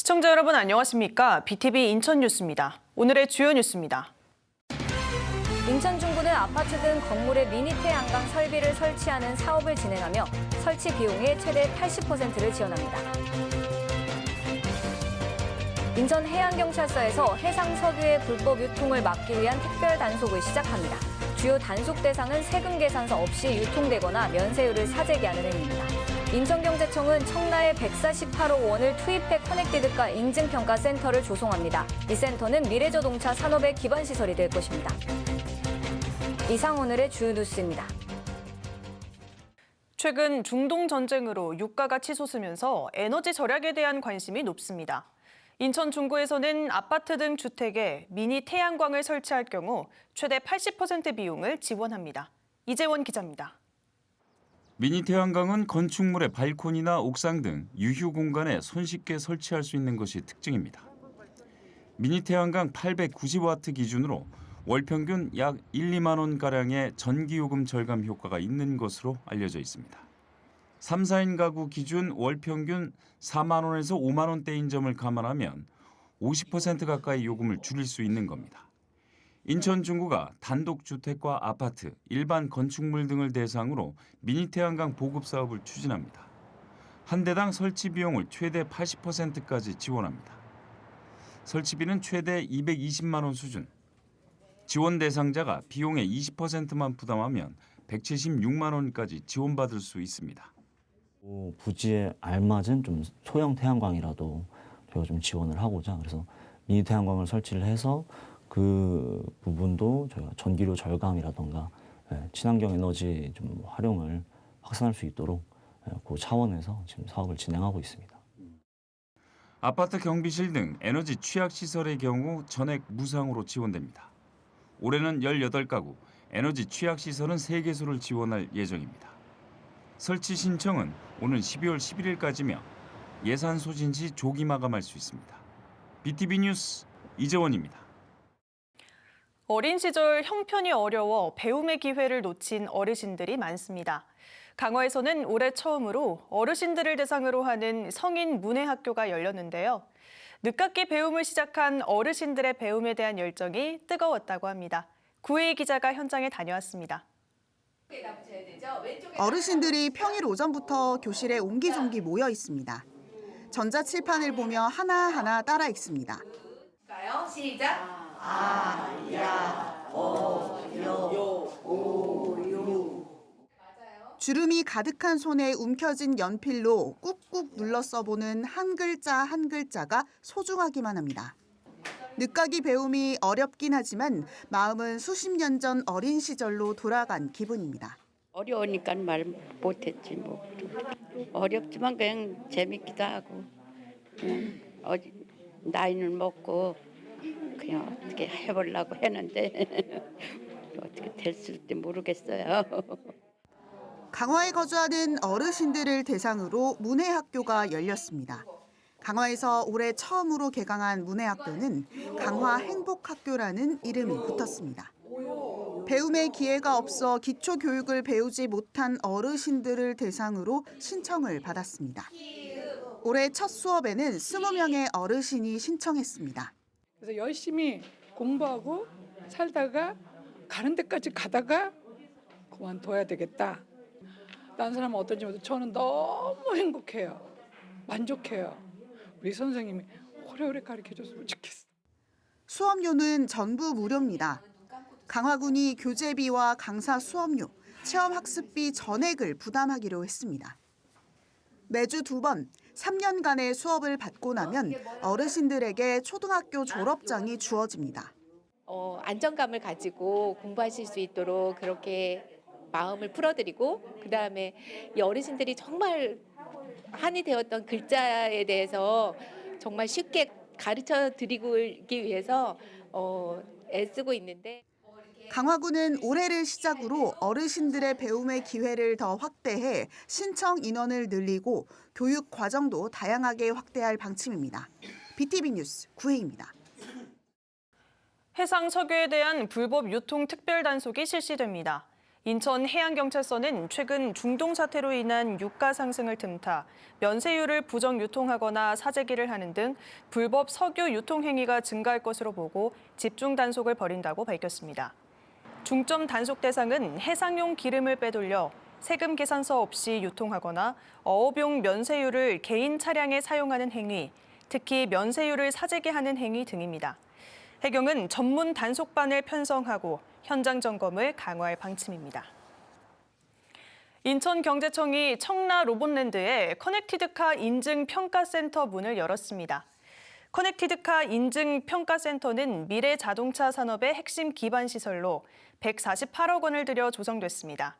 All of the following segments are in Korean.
시청자 여러분 안녕하십니까? BTV 인천 뉴스입니다. 오늘의 주요 뉴스입니다. 인천 중구는 아파트 등 건물에 미니 태양광 설비를 설치하는 사업을 진행하며 설치 비용의 최대 80%를 지원합니다. 인천 해양경찰서에서 해상 석유의 불법 유통을 막기 위한 특별 단속을 시작합니다. 주요 단속 대상은 세금 계산서 없이 유통되거나 면세율을 사재기 하는 행위입니다. 인천경제청은 청라에 148억 원을 투입해 커넥티드카 인증평가 센터를 조성합니다. 이 센터는 미래자동차 산업의 기반시설이 될 것입니다. 이상 오늘의 주요 뉴스입니다. 최근 중동 전쟁으로 유가가 치솟으면서 에너지 절약에 대한 관심이 높습니다. 인천 중구에서는 아파트 등 주택에 미니 태양광을 설치할 경우 최대 80% 비용을 지원합니다. 이재원 기자입니다. 미니 태양광은 건축물의 발코니나 옥상 등 유휴 공간에 손쉽게 설치할 수 있는 것이 특징입니다. 미니 태양광 890와트 기준으로 월 평균 약 1, 2만 원가량의 전기요금 절감 효과가 있는 것으로 알려져 있습니다. 3, 4인 가구 기준 월 평균 4만 원에서 5만 원대인 점을 감안하면 50% 가까이 요금을 줄일 수 있는 겁니다. 인천 중구가 단독주택과 아파트, 일반 건축물 등을 대상으로 미니 태양광 보급 사업을 추진합니다. 한 대당 설치 비용을 최대 80%까지 지원합니다. 설치비는 최대 220만 원 수준. 지원 대상자가 비용의 20%만 부담하면 176만 원까지 지원받을 수 있습니다. 부지에 알맞은 좀 소형 태양광이라도 저희가 좀 지원을 하고자 그래서 미니 태양광을 설치를 해서 그 부분도 저희가 전기료 절감이라던가 친환경 에너지 좀 활용을 확산할 수 있도록 그 차원에서 지금 사업을 진행하고 있습니다. 아파트 경비실 등 에너지 취약 시설의 경우 전액 무상으로 지원됩니다. 올해는 18가구, 에너지 취약 시설은 3개소를 지원할 예정입니다. 설치 신청은 오는 12월 11일까지며 예산 소진 시 조기 마감할 수 있습니다. BTV 뉴스 이재원입니다. 어린 시절 형편이 어려워 배움의 기회를 놓친 어르신들이 많습니다. 강화에서는 올해 처음으로 어르신들을 대상으로 하는 성인 문해학교가 열렸는데요. 늦깎이 배움을 시작한 어르신들의 배움에 대한 열정이 뜨거웠다고 합니다. 구혜희 기자가 현장에 다녀왔습니다. 어르신들이 평일 오전부터 교실에 옹기종기 모여 있습니다. 전자칠판을 보며 하나하나 따라 읽습니다. 시작. 주름이 가득한 손에 움켜진 연필로 꾹꾹 눌러 써보는 한 글자 한 글자가 소중하기만 합니다. 늦가기 배움이 어렵긴 하지만 마음은 수십 년 전 어린 시절로 돌아간 기분입니다. 어려우니까 말 못했지 뭐. 어렵지만 그냥 재밌기도 하고 그냥 나이는 먹고 그냥 어떻게 해보려고 했는데 어떻게 됐을지 모르겠어요. 강화에 거주하는 어르신들을 대상으로 문해학교가 열렸습니다. 강화에서 올해 처음으로 개강한 문해학교는 강화 행복학교라는 이름이 붙었습니다. 배움의 기회가 없어 기초교육을 배우지 못한 어르신들을 대상으로 신청을 받았습니다. 올해 첫 수업에는 20명의 어르신이 신청했습니다. 그래서 열심히 공부하고 살다가 가는 데까지 가다가 그만둬야 되겠다. 다른 사람은 어떤지 모르겠는데 저는 너무 행복해요. 만족해요. 우리 선생님이 오래오래 가르쳐줬으면 좋겠어요. 수업료는 전부 무료입니다. 강화군이 교재비와 강사 수업료, 체험학습비 전액을 부담하기로 했습니다. 매주 2번, 3년간의 수업을 받고 나면 어르신들에게 초등학교 졸업장이 주어집니다. 안정감을 가지고 공부하실 수 있도록 그렇게 마음을 풀어드리고 그다음에 이 어르신들이 정말 한이 되었던 글자에 대해서 정말 쉽게 가르쳐드리기 위해서 애쓰고 있는데 강화군은 올해를 시작으로 어르신들의 배움의 기회를 더 확대해 신청 인원을 늘리고 교육 과정도 다양하게 확대할 방침입니다. BTV 뉴스 구혜입니다. 해상 석유에 대한 불법 유통 특별 단속이 실시됩니다. 인천해양경찰서는 최근 중동 사태로 인한 유가 상승을 틈타 면세유를 부정 유통하거나 사재기를 하는 등 불법 석유 유통 행위가 증가할 것으로 보고 집중 단속을 벌인다고 밝혔습니다. 중점 단속 대상은 해상용 기름을 빼돌려 세금 계산서 없이 유통하거나 어업용 면세유를 개인 차량에 사용하는 행위, 특히 면세유를 사재기하는 행위 등입니다. 해경은 전문 단속반을 편성하고 현장 점검을 강화할 방침입니다. 인천경제청이 청라 로봇랜드에 커넥티드카 인증평가센터 문을 열었습니다. 커넥티드카 인증평가센터는 미래 자동차 산업의 핵심 기반 시설로 148억 원을 들여 조성됐습니다.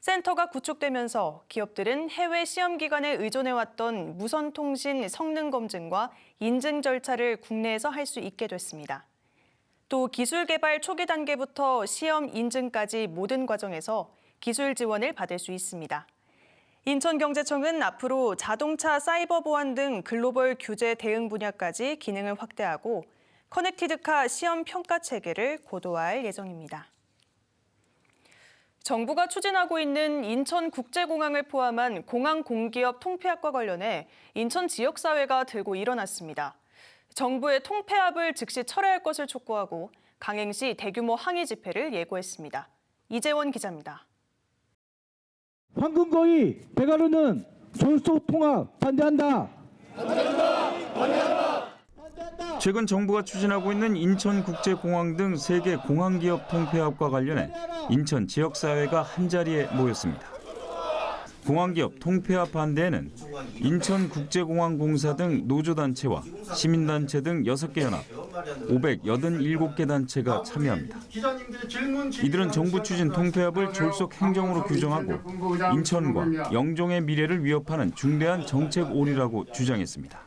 센터가 구축되면서 기업들은 해외 시험기관에 의존해왔던 무선통신 성능 검증과 인증 절차를 국내에서 할 수 있게 됐습니다. 또 기술 개발 초기 단계부터 시험 인증까지 모든 과정에서 기술 지원을 받을 수 있습니다. 인천경제청은 앞으로 자동차 사이버 보안 등 글로벌 규제 대응 분야까지 기능을 확대하고 커넥티드카 시험 평가 체계를 고도화할 예정입니다. 정부가 추진하고 있는 인천국제공항을 포함한 공항 공기업 통폐합과 관련해 인천 지역사회가 들고 일어났습니다. 정부의 통폐합을 즉시 철회할 것을 촉구하고 강행시 대규모 항의 집회를 예고했습니다. 이재원 기자입니다. 황금거위 배가루는 졸속 통합 반대한다. 최근 정부가 추진하고 있는 인천국제공항 등 세계 공항기업 통폐합과 관련해 인천 지역사회가 한자리에 모였습니다. 공항기업 통폐합 반대에는 인천국제공항공사 등 노조단체와 시민단체 등 6개 연합, 587개 단체가 참여합니다. 이들은 정부 추진 통폐합을 졸속 행정으로 규정하고 인천과 영종의 미래를 위협하는 중대한 정책 오류라고 주장했습니다.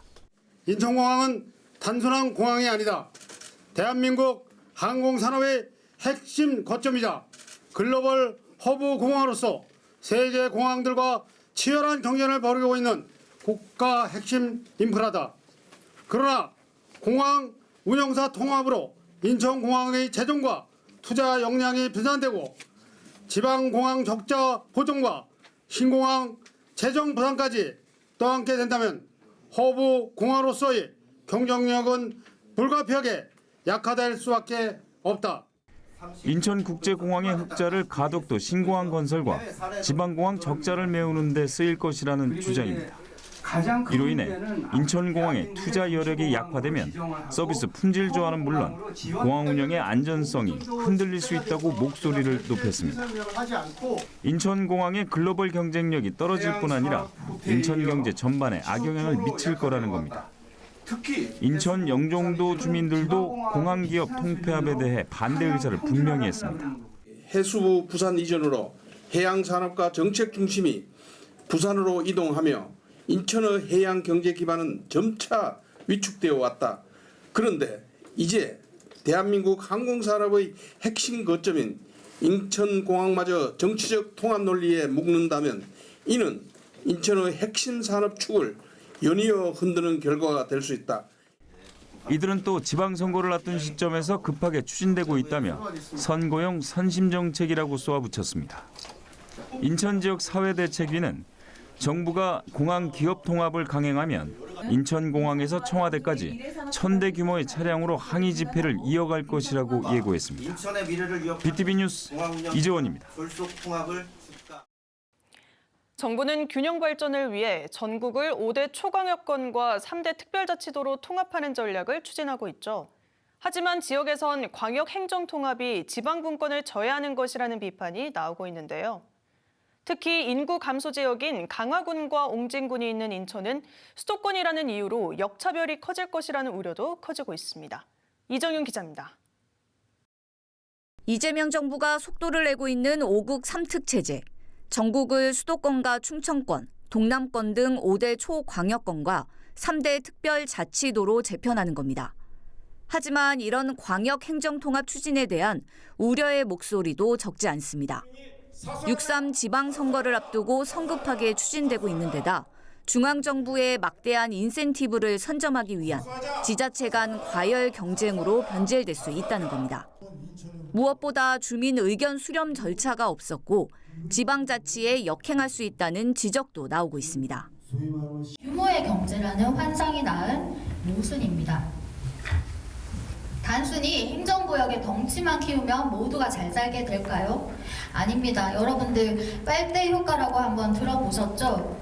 인천공항은 단순한 공항이 아니다. 대한민국 항공산업의 핵심 거점이자 글로벌 허브 공항으로서 세계 공항들과 치열한 경쟁을 벌이고 있는 국가 핵심 인프라다. 그러나 공항 운영사 통합으로 인천공항의 재정과 투자 역량이 분산되고 지방공항 적자 보정과 신공항 재정 부담까지 떠안게 된다면 허브 공항으로서의 경쟁력은 불가피하게 약화될 수밖에 없다. 인천국제공항의 흑자를 가덕도 신공항 건설과 지방공항 적자를 메우는 데 쓰일 것이라는 주장입니다. 이로 인해 인천공항의 투자 여력이 약화되면 서비스 품질 조화는 물론 공항 운영의 안전성이 흔들릴 수 있다고 목소리를 높였습니다. 인천공항의 글로벌 경쟁력이 떨어질 뿐 아니라 인천 경제 전반에 악영향을 미칠 거라는 겁니다. 인천 영종도 주민들도 공항기업 통폐합에 대해 반대 의사를 분명히 했습니다. 해수부 부산 이전으로 해양산업과 정책 중심이 부산으로 이동하며 인천의 해양 경제 기반은 점차 위축되어 왔다. 그런데 이제 대한민국 항공산업의 핵심 거점인 인천공항마저 정치적 통합 논리에 묶는다면 이는 인천의 핵심 산업축을 연이어 흔드는 결과가 될 수 있다. 이들은 또 지방선거를 앞둔 시점에서 급하게 추진되고 있다며 선거용 선심정책이라고 쏘아붙였습니다. 인천 지역 사회대책위는 정부가 공항 기업 통합을 강행하면 인천공항에서 청와대까지 1000대 규모의 차량으로 항의 집회를 이어갈 것이라고 예고했습니다. BTV 뉴스 이재원입니다. 정부는 균형 발전을 위해 전국을 5대 초광역권과 3대 특별자치도로 통합하는 전략을 추진하고 있죠. 하지만 지역에선 광역 행정 통합이 지방 분권을 저해하는 것이라는 비판이 나오고 있는데요. 특히 인구 감소 지역인 강화군과 옹진군이 있는 인천은 수도권이라는 이유로 역차별이 커질 것이라는 우려도 커지고 있습니다. 이정윤 기자입니다. 이재명 정부가 속도를 내고 있는 5국 3특 체제. 전국을 수도권과 충청권, 동남권 등 5대 초광역권과 3대 특별자치도로 재편하는 겁니다. 하지만 이런 광역 행정통합 추진에 대한 우려의 목소리도 적지 않습니다. 6.3 지방선거를 앞두고 성급하게 추진되고 있는 데다 중앙정부의 막대한 인센티브를 선점하기 위한 지자체 간 과열 경쟁으로 변질될 수 있다는 겁니다. 무엇보다 주민 의견 수렴 절차가 없었고 지방자치에 역행할 수 있다는 지적도 나오고 있습니다. 규모의 경제라는 환상이 낳은 모순입니다. 단순히 행정구역의 덩치만 키우면 모두가 잘 살게 될까요? 아닙니다. 여러분들 빨대 효과라고 한번 들어보셨죠?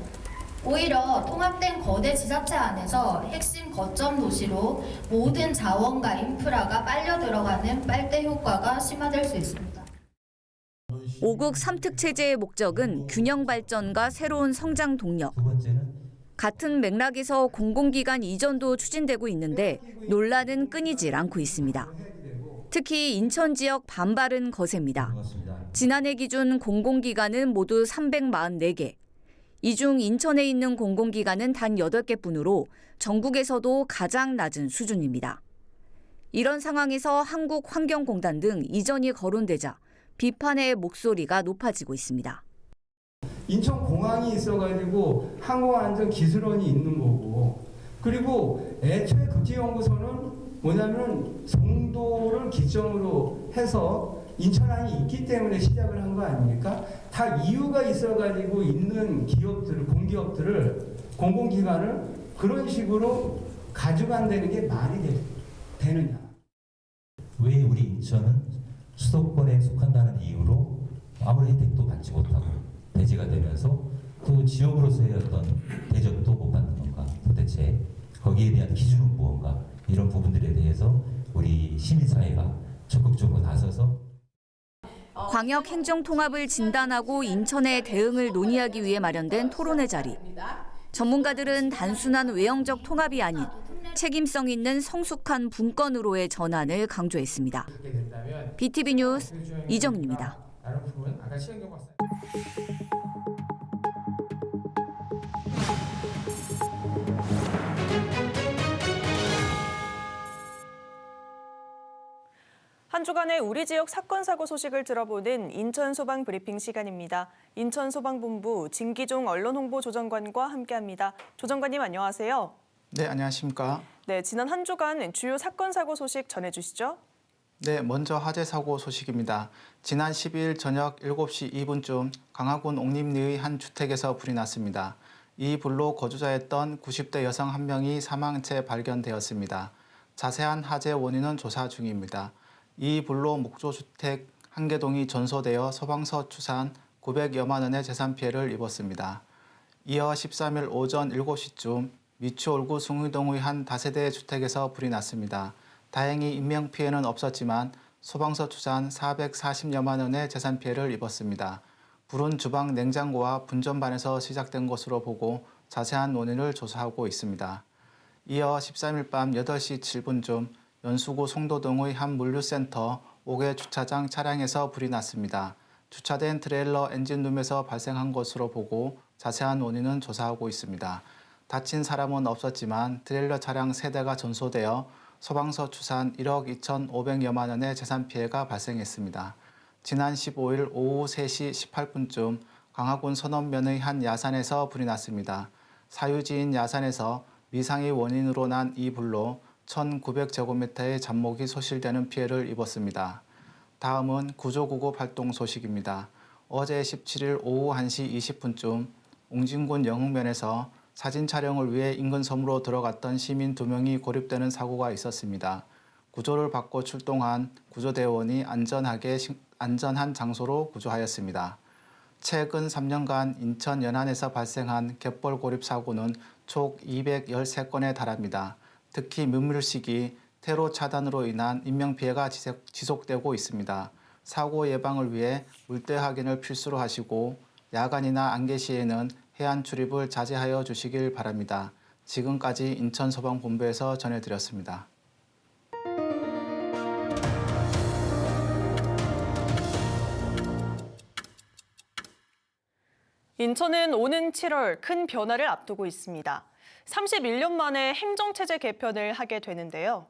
오히려 통합된 거대 지자체 안에서 핵심 거점 도시로 모든 자원과 인프라가 빨려 들어가는 빨대 효과가 심화될 수 있습니다. 5국 3특 체제의 목적은 균형 발전과 새로운 성장 동력. 같은 맥락에서 공공기관 이전도 추진되고 있는데 논란은 끊이질 않고 있습니다. 특히 인천 지역 반발은 거셉니다. 지난해 기준 공공기관은 모두 344개. 이 중 인천에 있는 공공기관은 단 8개뿐으로 전국에서도 가장 낮은 수준입니다. 이런 상황에서 한국환경공단 등 이전이 거론되자 비판의 목소리가 높아지고 있습니다. 인천공항이 있어가지고 항공안전기술원이 있는 거고, 그리고 애초에 국제연구소는 뭐냐면 송도를 기점으로 해서 인천항이 있기 때문에 시작을 한 거 아닙니까? 다 이유가 있어가지고 있는 기업들을, 공기업들을, 공공기관을 그런 식으로 가져간다는 게 말이 되느냐. 왜 우리 인천은 수도권에 속한다는 이유로 아무런 혜택도 받지 못하고 배제가 되면서 또 지역으로서의 어떤 대접도 못 받는 건가? 도대체 거기에 대한 기준은 무언가? 이런 부분들에 대해서 우리 시민사회가 적극적으로 나서서 광역 행정 통합을 진단하고 인천의 대응을 논의하기 위해 마련된 토론회 자리. 전문가들은 단순한 외형적 통합이 아닌 책임성 있는 성숙한 분권으로의 전환을 강조했습니다. BTV 뉴스 이정은입니다. 한 주간의 우리 지역 사건 사고 소식을 들어보는 인천 소방 브리핑 시간입니다. 인천 소방본부 진기종 언론홍보조정관과 함께합니다. 조정관님 안녕하세요. 네, 안녕하십니까. 네, 지난 한 주간 주요 사건 사고 소식 전해주시죠. 네, 먼저 화재 사고 소식입니다. 지난 12일 저녁 7시 2분쯤 강화군 옥림리의 한 주택에서 불이 났습니다. 이 불로 거주자였던 90대 여성 한 명이 사망한 채 발견되었습니다. 자세한 화재 원인은 조사 중입니다. 이 불로 목조주택 1개동이 전소되어 소방서 추산 900여만 원의 재산 피해를 입었습니다. 이어 13일 오전 7시쯤 미추홀구 숭의동의 한 다세대 주택에서 불이 났습니다. 다행히 인명피해는 없었지만 소방서 추산 440여만 원의 재산 피해를 입었습니다. 불은 주방 냉장고와 분전반에서 시작된 것으로 보고 자세한 원인을 조사하고 있습니다. 이어 13일 밤 8시 7분쯤 연수구 송도동의 한 물류센터 5개 주차장 차량에서 불이 났습니다. 주차된 트레일러 엔진룸에서 발생한 것으로 보고 자세한 원인은 조사하고 있습니다. 다친 사람은 없었지만 트레일러 차량 3대가 전소되어 소방서 추산 1억 2,500여만 원의 재산 피해가 발생했습니다. 지난 15일 오후 3시 18분쯤 강화군 선원면의 한 야산에서 불이 났습니다. 사유지인 야산에서 미상의 원인으로 난 이 불로 1,900제곱미터의 잡목이 소실되는 피해를 입었습니다. 다음은 구조구급 활동 소식입니다. 어제 17일 오후 1시 20분쯤 옹진군 영흥면에서 사진 촬영을 위해 인근 섬으로 들어갔던 시민 2명이 고립되는 사고가 있었습니다. 구조를 받고 출동한 구조대원이 안전한 장소로 구조하였습니다. 최근 3년간 인천 연안에서 발생한 갯벌 고립 사고는 총 213건에 달합니다. 특히 민물식이 테러 차단으로 인한 인명피해가 지속되고 있습니다. 사고 예방을 위해 물때 확인을 필수로 하시고 야간이나 안개 시에는 해안 출입을 자제하여 주시길 바랍니다. 지금까지 인천소방본부에서 전해드렸습니다. 인천은 오는 7월 큰 변화를 앞두고 있습니다. 31년 만에 행정체제 개편을 하게 되는데요.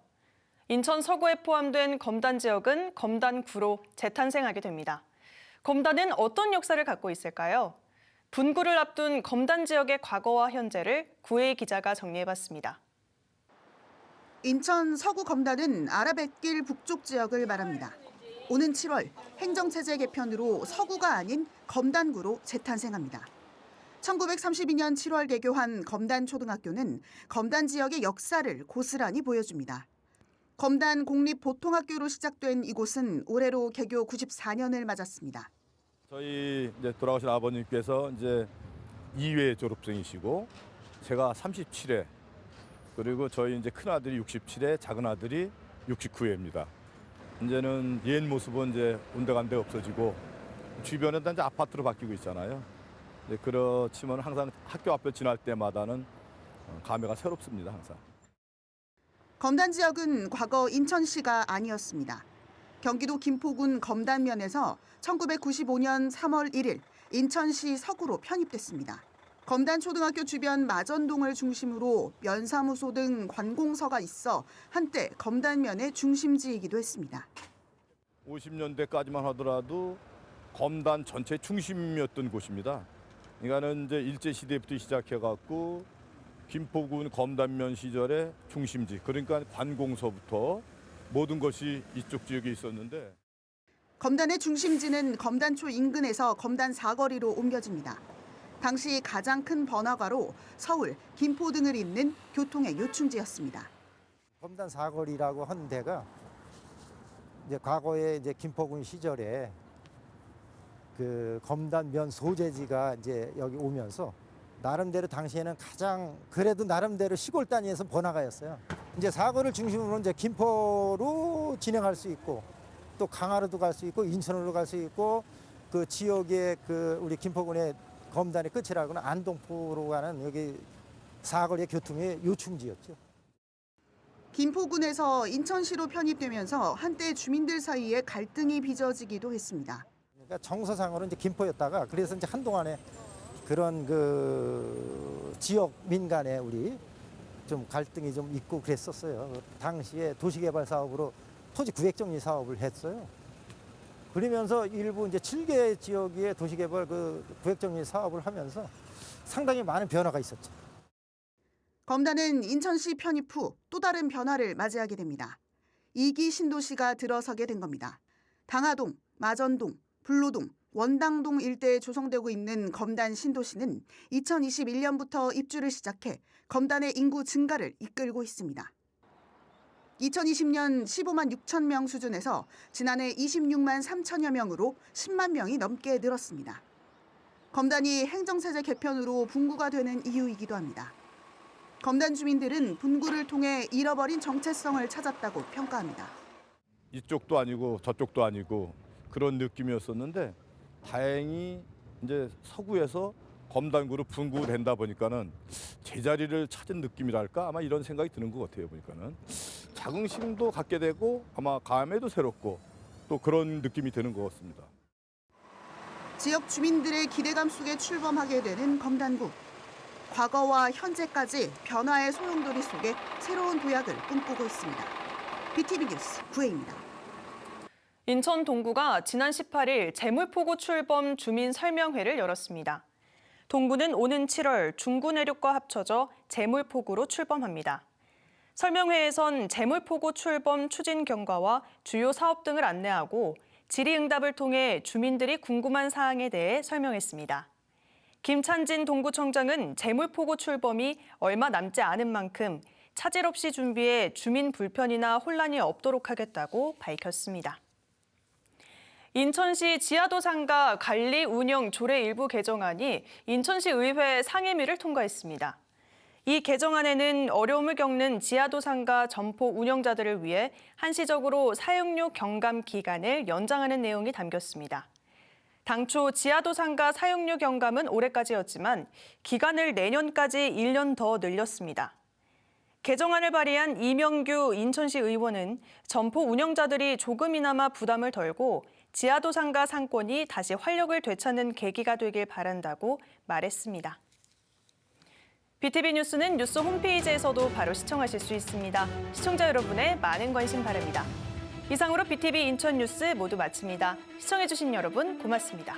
인천 서구에 포함된 검단 지역은 검단구로 재탄생하게 됩니다. 검단은 어떤 역사를 갖고 있을까요? 분구를 앞둔 검단 지역의 과거와 현재를 구혜희 기자가 정리해봤습니다. 인천 서구 검단은 아라뱃길 북쪽 지역을 말합니다. 오는 7월 행정체제 개편으로 서구가 아닌 검단구로 재탄생합니다. 1932년 7월 개교한 검단초등학교는 검단 지역의 역사를 고스란히 보여줍니다. 검단 공립보통학교로 시작된 이곳은 올해로 개교 94년을 맞았습니다. 저희 이제 돌아가신 아버님께서 이제 2회 졸업생이시고 제가 37회 그리고 저희 이제 큰 아들이 67회, 작은 아들이 69회입니다. 이제는 옛 모습은 이제 온데간데 없어지고 주변에 다 이제 아파트로 바뀌고 있잖아요. 네, 그렇지만 항상 학교 앞에 지날 때마다는 감회가 새롭습니다, 항상. 검단 지역은 과거 인천시가 아니었습니다. 경기도 김포군 검단면에서 1995년 3월 1일 인천시 서구로 편입됐습니다. 검단초등학교 주변 마전동을 중심으로 면사무소 등 관공서가 있어 한때 검단면의 중심지이기도 했습니다. 50년대까지만 하더라도 검단 전체 중심이었던 곳입니다. 그러니까는 이제 일제 시대부터 시작해갖고 김포군 검단면 시절의 중심지, 그러니까 관공서부터 모든 것이 이쪽 지역에 있었는데. 검단의 중심지는 검단초 인근에서 검단 사거리로 옮겨집니다. 당시 가장 큰 번화가로 서울, 김포 등을 잇는 교통의 요충지였습니다. 검단 사거리라고 하는 데가 이제 과거에 이제 김포군 시절에 그 검단면 소재지가 이제 여기 오면서 나름대로 당시에는 가장 그래도 나름대로 시골 단위에서 번화가였어요. 이제 사거리를 중심으로 이제 김포로 진행할 수 있고 또 강화로도 갈 수 있고 인천으로 갈 수 있고 그 지역의 그 우리 김포군의 검단의 끝이라고는 안동포로 가는 여기 사거리의 교통의 요충지였죠. 김포군에서 인천시로 편입되면서 한때 주민들 사이에 갈등이 빚어지기도 했습니다. 그러니까 정서상으로 이제 김포였다가 그래서 이제 한동안에 그런 그 지역 민간에 우리 좀 갈등이 좀 있고 그랬었어요. 당시에 도시개발 사업으로 토지 구획정리 사업을 했어요. 그러면서 일부 이제 7개 지역의 도시개발 그 구획정리 사업을 하면서 상당히 많은 변화가 있었죠. 검단은 인천시 편입 후 또 다른 변화를 맞이하게 됩니다. 2기 신도시가 들어서게 된 겁니다. 당하동, 마전동, 불로동, 원당동 일대에 조성되고 있는 검단 신도시는 2021년부터 입주를 시작해 검단의 인구 증가를 이끌고 있습니다. 2020년 15만 6천 명 수준에서 지난해 26만 3천여 명으로 10만 명이 넘게 늘었습니다. 검단이 행정체제 개편으로 분구가 되는 이유이기도 합니다. 검단 주민들은 분구를 통해 잃어버린 정체성을 찾았다고 평가합니다. 이쪽도 아니고 저쪽도 아니고 그런 느낌이었었는데 다행히 이제 서구에서 검단구로 분구된다 보니까는 제자리를 찾은 느낌이랄까 아마 이런 생각이 드는 것 같아요. 보니까는 자긍심도 갖게 되고 아마 감회도 새롭고 또 그런 느낌이 드는 것 같습니다. 지역 주민들의 기대감 속에 출범하게 되는 검단구. 과거와 현재까지 변화의 소용돌이 속에 새로운 도약을 꿈꾸고 있습니다. BTV 뉴스 구혜입니다. 인천 동구가 지난 18일 재물포구 출범 주민 설명회를 열었습니다. 동구는 오는 7월 중구 내륙과 합쳐져 재물포구로 출범합니다. 설명회에선 재물포구 출범 추진 경과와 주요 사업 등을 안내하고 질의응답을 통해 주민들이 궁금한 사항에 대해 설명했습니다. 김찬진 동구청장은 재물포구 출범이 얼마 남지 않은 만큼 차질 없이 준비해 주민 불편이나 혼란이 없도록 하겠다고 밝혔습니다. 인천시 지하도 상가 관리 운영 조례 일부 개정안이 인천시 의회 상임위를 통과했습니다. 이 개정안에는 어려움을 겪는 지하도 상가 점포 운영자들을 위해 한시적으로 사용료 경감 기간을 연장하는 내용이 담겼습니다. 당초 지하도 상가 사용료 경감은 올해까지였지만 기간을 내년까지 1년 더 늘렸습니다. 개정안을 발의한 이명규 인천시 의원은 점포 운영자들이 조금이나마 부담을 덜고 지하도 상가 상권이 다시 활력을 되찾는 계기가 되길 바란다고 말했습니다. BTV 뉴스는 뉴스 홈페이지에서도 바로 시청하실 수 있습니다. 시청자 여러분의 많은 관심 바랍니다. 이상으로 BTV 인천 뉴스 모두 마칩니다. 시청해주신 여러분 고맙습니다.